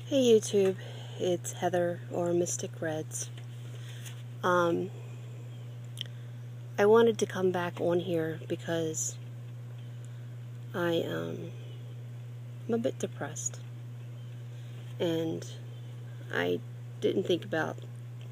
Hey YouTube, it's Heather or Mystic Reds. I wanted to come back on here because I'm a bit depressed, and I didn't think about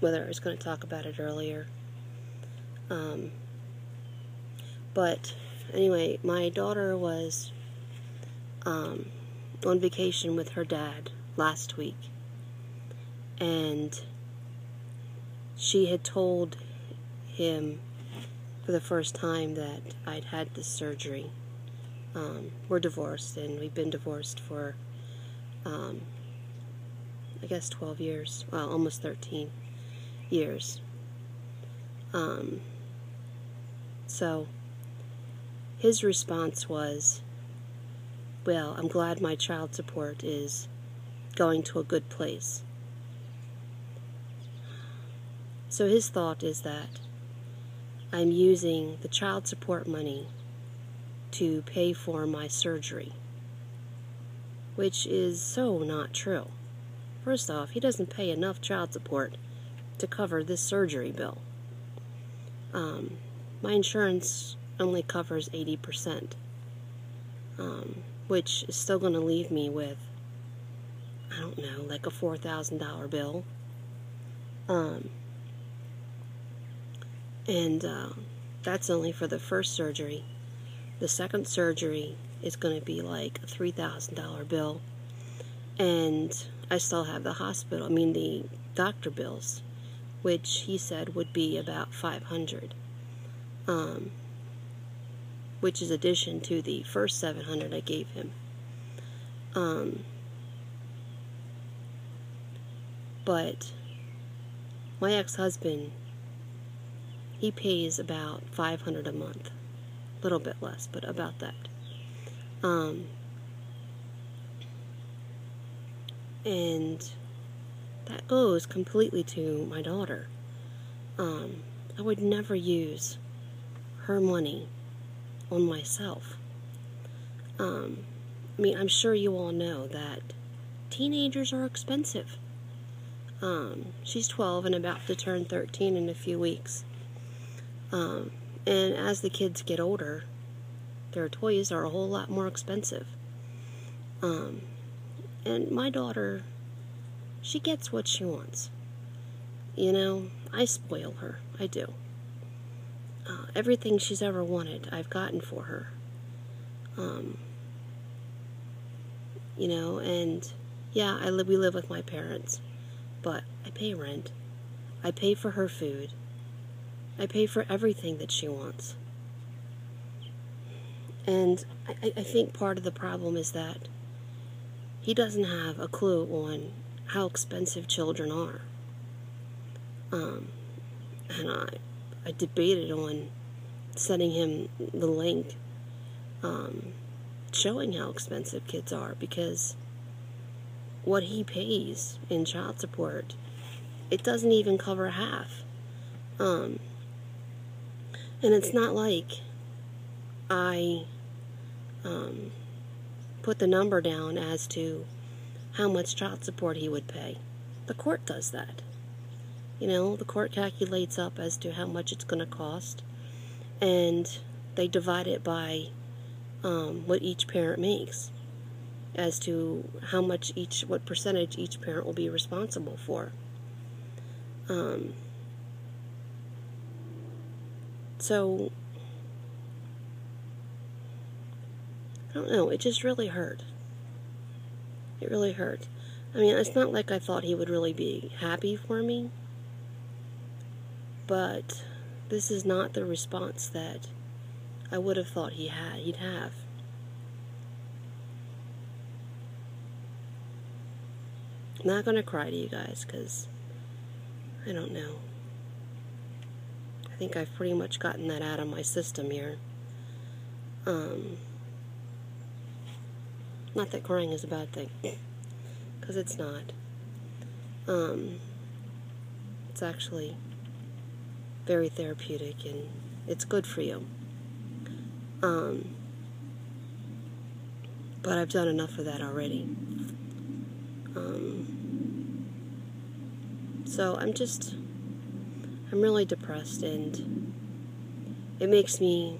whether I was going to talk about it earlier. But anyway, my daughter was on vacation with her dad last week, and she had told him for the first time that I'd had this surgery. We're divorced, and we've been divorced for I guess 12 years, well, almost 13 years. So his response was, well, I'm glad my child support is going to a good place. So his thought is that I'm using the child support money to pay for my surgery, which is so not true. First off, he doesn't pay enough child support to cover this surgery bill. My insurance only covers 80%, which is still going to leave me with, I don't know, like a $4,000 bill. And that's only for the first surgery. The second surgery is going to be like a $3,000 bill. And I still have the the doctor bills, which he said would be about $500, which is addition to the first $700 I gave him. But my ex-husband, he pays about $500 a month. A little bit less, but about that. And that goes completely to my daughter. I would never use her money on myself. I'm sure you all know that teenagers are expensive. She's 12 and about to turn 13 in a few weeks. And as the kids get older, their toys are a whole lot more expensive. And my daughter, she gets what she wants. I spoil her. I do. Everything she's ever wanted, I've gotten for her. And yeah, we live with my parents, but I pay rent. I pay for her food. I pay for everything that she wants. And I think part of the problem is that he doesn't have a clue on how expensive children are. And I debated on sending him the link showing how expensive kids are, because what he pays in child support, it doesn't even cover half. And it's not like I put the number down as to how much child support he would pay. The court does that. The court calculates up as to how much it's going to cost, and they divide it by what each parent makes, as to how much what percentage each parent will be responsible for. So, I don't know, it just really hurt. It really hurt. It's not like I thought he would really be happy for me, but this is not the response that I would have thought he'd have. I'm not going to cry to you guys, because I don't know. I think I've pretty much gotten that out of my system here. Not that crying is a bad thing, because it's not. It's actually very therapeutic, and it's good for you. But I've done enough of that already. So I'm really depressed, and it makes me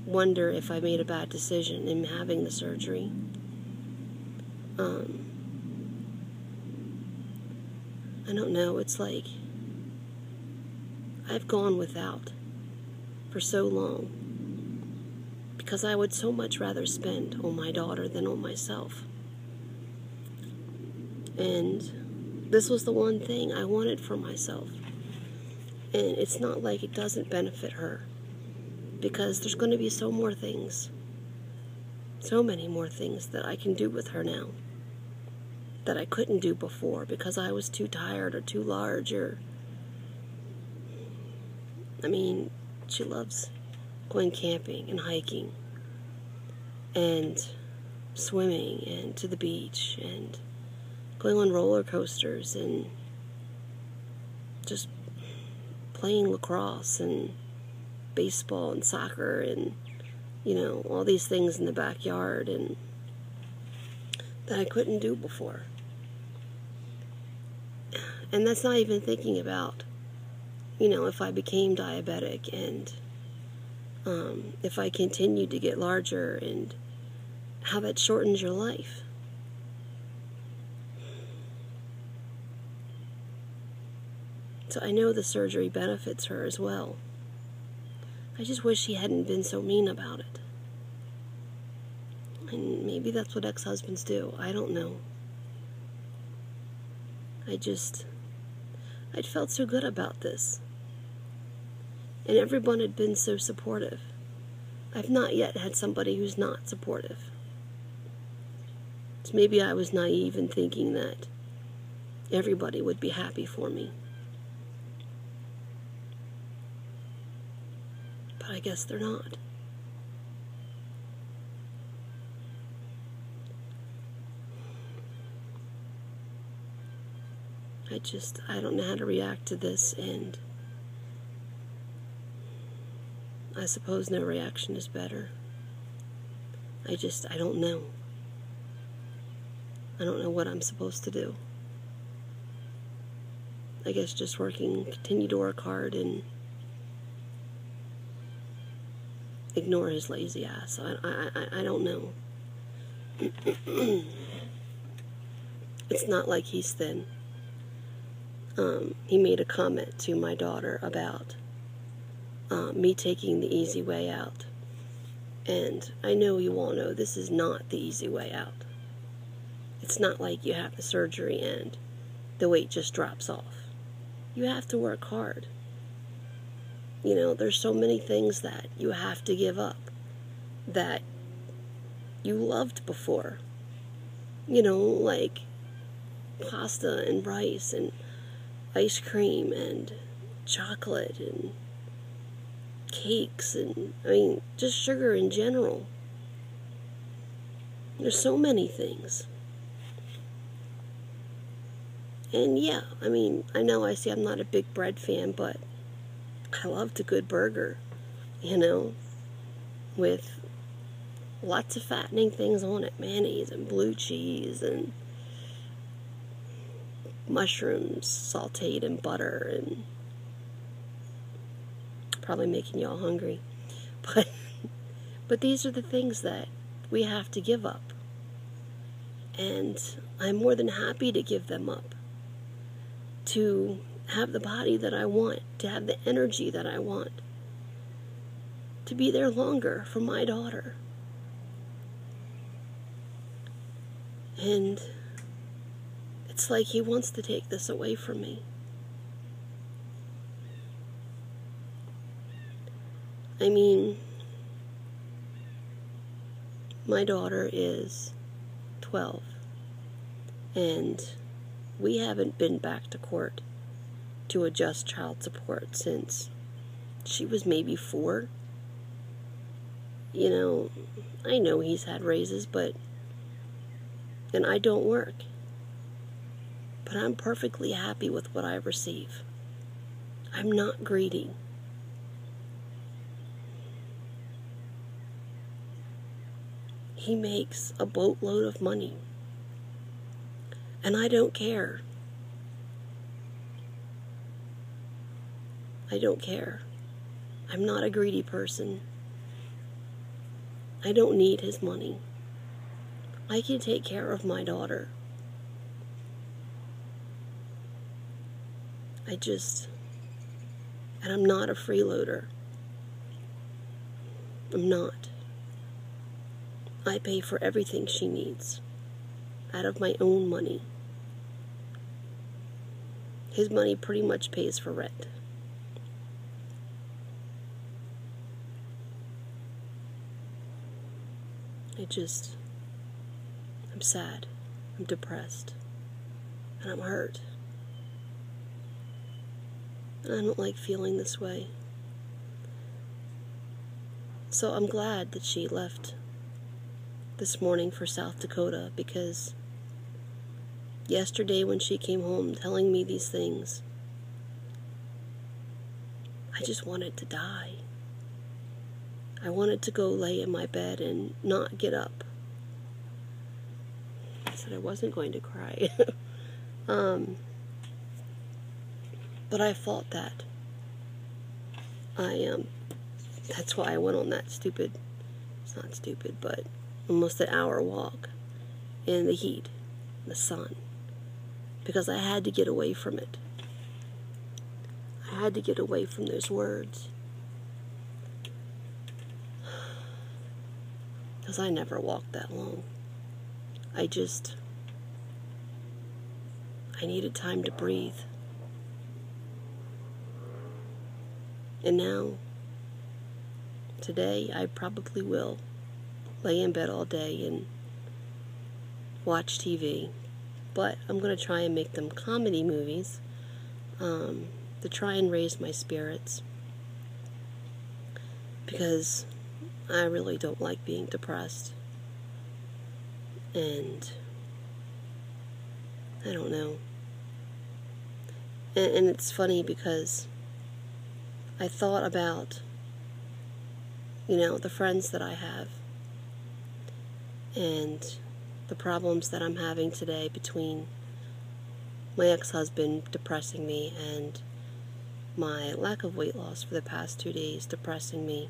wonder if I made a bad decision in having the surgery. I don't know, it's like I've gone without for so long because I would so much rather spend on my daughter than on myself. And this was the one thing I wanted for myself. And it's not like it doesn't benefit her, because there's going to be so many more things that I can do with her now that I couldn't do before because I was too tired or too large, or she loves going camping and hiking and swimming and to the beach and going on roller coasters and just playing lacrosse and baseball and soccer and, all these things in the backyard and that I couldn't do before. And that's not even thinking about, if I became diabetic and if I continued to get larger and how that shortens your life. So I know the surgery benefits her as well. I just wish he hadn't been so mean about it. And maybe that's what ex-husbands do. I don't know. I'd felt so good about this. And everyone had been so supportive. I've not yet had somebody who's not supportive. So maybe I was naive in thinking that everybody would be happy for me. But I guess they're not. I don't know how to react to this, and I suppose no reaction is better. I don't know. I don't know what I'm supposed to do. I guess just continue to work hard and ignore his lazy ass. I don't know. It's not like he's thin. He made a comment to my daughter about me taking the easy way out. And I know you all know this is not the easy way out. It's not like you have the surgery and the weight just drops off. You have to work hard. There's so many things that you have to give up that you loved before. Like pasta and rice and ice cream and chocolate and cakes and, just sugar in general. There's so many things. And yeah, I know I say I'm not a big bread fan, but I loved a good burger, with lots of fattening things on it, mayonnaise and blue cheese and mushrooms sauteed in butter, and probably making y'all hungry. But these are the things that we have to give up. And I'm more than happy to give them up. To have the body that I want, to have the energy that I want, to be there longer for my daughter. And it's like he wants to take this away from me. My daughter is 12, and we haven't been back to court to adjust child support since she was maybe 4. I know he's had raises, and I don't work. But I'm perfectly happy with what I receive. I'm not greedy. He makes a boatload of money. And I don't care. I don't care. I'm not a greedy person. I don't need his money. I can take care of my daughter. And I'm not a freeloader. I'm not. I pay for everything she needs out of my own money. His money pretty much pays for rent. I'm sad, I'm depressed, and I'm hurt. And I don't like feeling this way. So I'm glad that she left this morning for South Dakota, because yesterday when she came home telling me these things, I just wanted to die. I wanted to go lay in my bed and not get up. I said I wasn't going to cry. But I fought that. That's why I went on that it's not stupid, but almost an hour walk in the heat, the sun, because I had to get away from it. I had to get away from those words. Because I never walked that long. I needed time to breathe. And now, today, I probably will lay in bed all day and watch TV. But I'm going to try and make them comedy movies to try and raise my spirits. Because I really don't like being depressed. And I don't know. And it's funny because I thought about, the friends that I have and the problems that I'm having today between my ex-husband depressing me and my lack of weight loss for the past 2 days depressing me.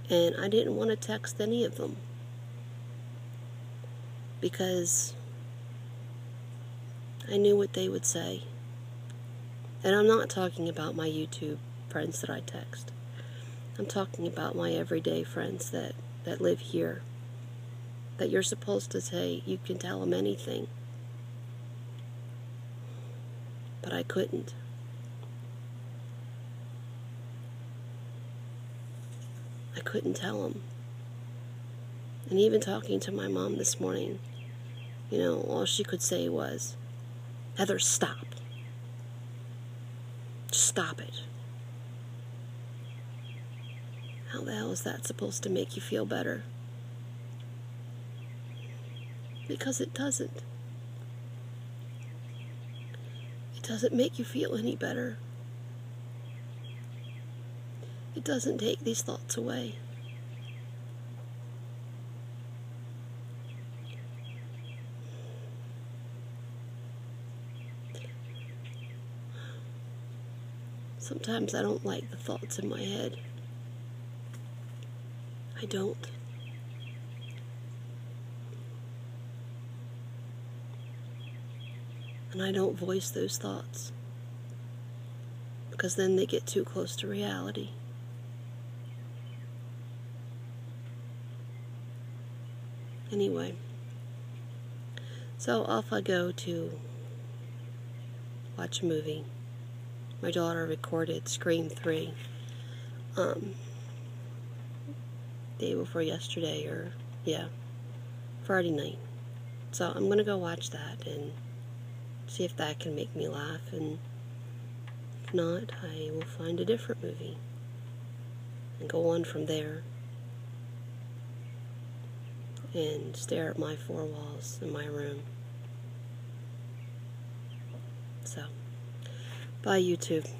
And I didn't want to text any of them because I knew what they would say. And I'm not talking about my YouTube friends that I text. I'm talking about my everyday friends that live here. That you're supposed to say, you can tell them anything. But I couldn't. I couldn't tell them. And even talking to my mom this morning, all she could say was, Heather, stop. Just stop it. How the hell is that supposed to make you feel better? Because it doesn't. It doesn't make you feel any better. It doesn't take these thoughts away. Sometimes I don't like the thoughts in my head. I don't. And I don't voice those thoughts, because then they get too close to reality. Anyway, so off I go to watch a movie. My daughter recorded Scream 3 day before yesterday, Friday night. So I'm gonna go watch that and see if that can make me laugh, and if not, I will find a different movie and go on from there and stare at my four walls in my room. So, bye YouTube.